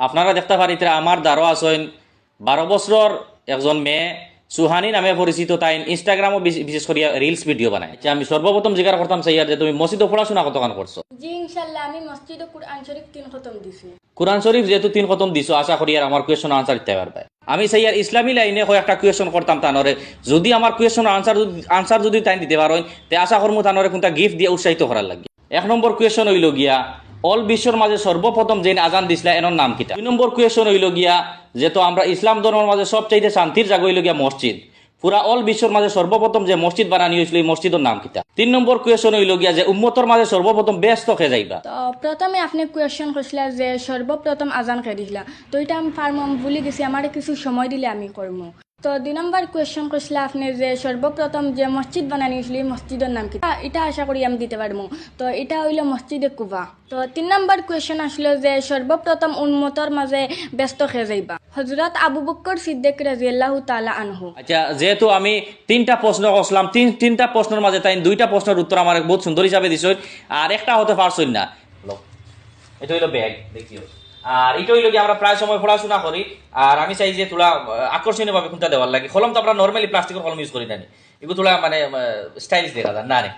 আপনারা দেখতে পারিতে আমার দ্বারো আছেন 12 বছর একজন মেয়ে সুহানি নামে পরিচিত, তাই ইনস্টাগ্রামও বিশেষ করে রিলস ভিডিও বানায়। আচ্ছা, আমি সর্বপ্রথম জিজ্ঞাসা করতাম সাইয়ার যে তুমি মসজিদে পড়াশোনা কতক্ষণ করছো? জি ইনশাল্লাহ আমি মসজিদে কুরআন শরীফ 3 খতম দিছি। কোরআন শরীফ যেহেতু 3 খতম দিছো, আশা করি আর আমার কোয়েশন আনসার দিতে পারবে। আমি সাইয়ার ইসলামী লাইনে কয়েকটা কোয়েশন করতাম তানরে, যদি আমার কোয়েশন আনসার যদি তাই দিতে পারো তে আশা করবো তানরে কোনটা গিফট দিয়ে উৎসাহিত করার লাগে। 1 নম্বর কোয়েশন হইল গিয়া অল বিশ্বর মাঝে সর্বপ্রথম যে আজান দিছিলা এর নাম কিতা? 2 নম্বর কোয়েশন হইল গিয়া যেহেতু আমরা ইসলাম ধর্মের মাঝে সবচাইতে শান্তির জায়গা হইল গিয়া মসজিদ, পুরা অল বিশ্বর মাঝে সর্বপ্রথম যে মসজিদ বানানি হয়েছিল এই মসজিদের নাম কিতা? 3 নম্বর কোয়েশন হইল গিয়া যে উম্মতর মাঝে সর্বপ্রথম ব্যস্ত কে যাইবা? তো প্রথমে আপনি কোয়েশ্চন করছিলা যে সর্বপ্রথম আজান কে দিছিলা, তো এটা আমি পারমু, আমি ভুলে গেছি, আমার কিছু সময় দিলে আমি করবো। তো 2 নম্বর কোয়েশ্চন করছিলা আপনি যে সর্বপ্রথম যে মসজিদ বানানি হয়েছিল এই মসজিদের নাম কি? এটা আশা করি আমি দিতে পারবো, তো এটা হইল মসজিদে কুবা। তো 3 নম্বর কোয়েশ্চন আসলো যে সর্বপ্রথম উম্মতর মাঝে ব্যস্ত কে যাইবা? হযরত আবু বকর সিদ্দিক রাদিয়াল্লাহু তাআলা আনহু। আচ্ছা, যেহেতু আমি 3টা প্রশ্ন করলাম, তিনটা প্রশ্নের মাঝে তাই 2টা প্রশ্নের উত্তর আমার বহুত সুন্দর হিসাবে দিছ, আর একটা হতে পারছই না। এটা হইলো ব্যাগ দেখিও, আর এটা হইলো কি আমরা প্রায় সময় পড়াশোনা করি, আর আমি চাই যে তোলা আকর্ষণীয় ভাবে কোনটা দেওয়ার লাগে। কলম তো আমরা নর্মালি প্লাস্টিকের কলম ইউজ করি না, এগুলো তোলা মানে স্টাইলিশ দেখা যায় না রে।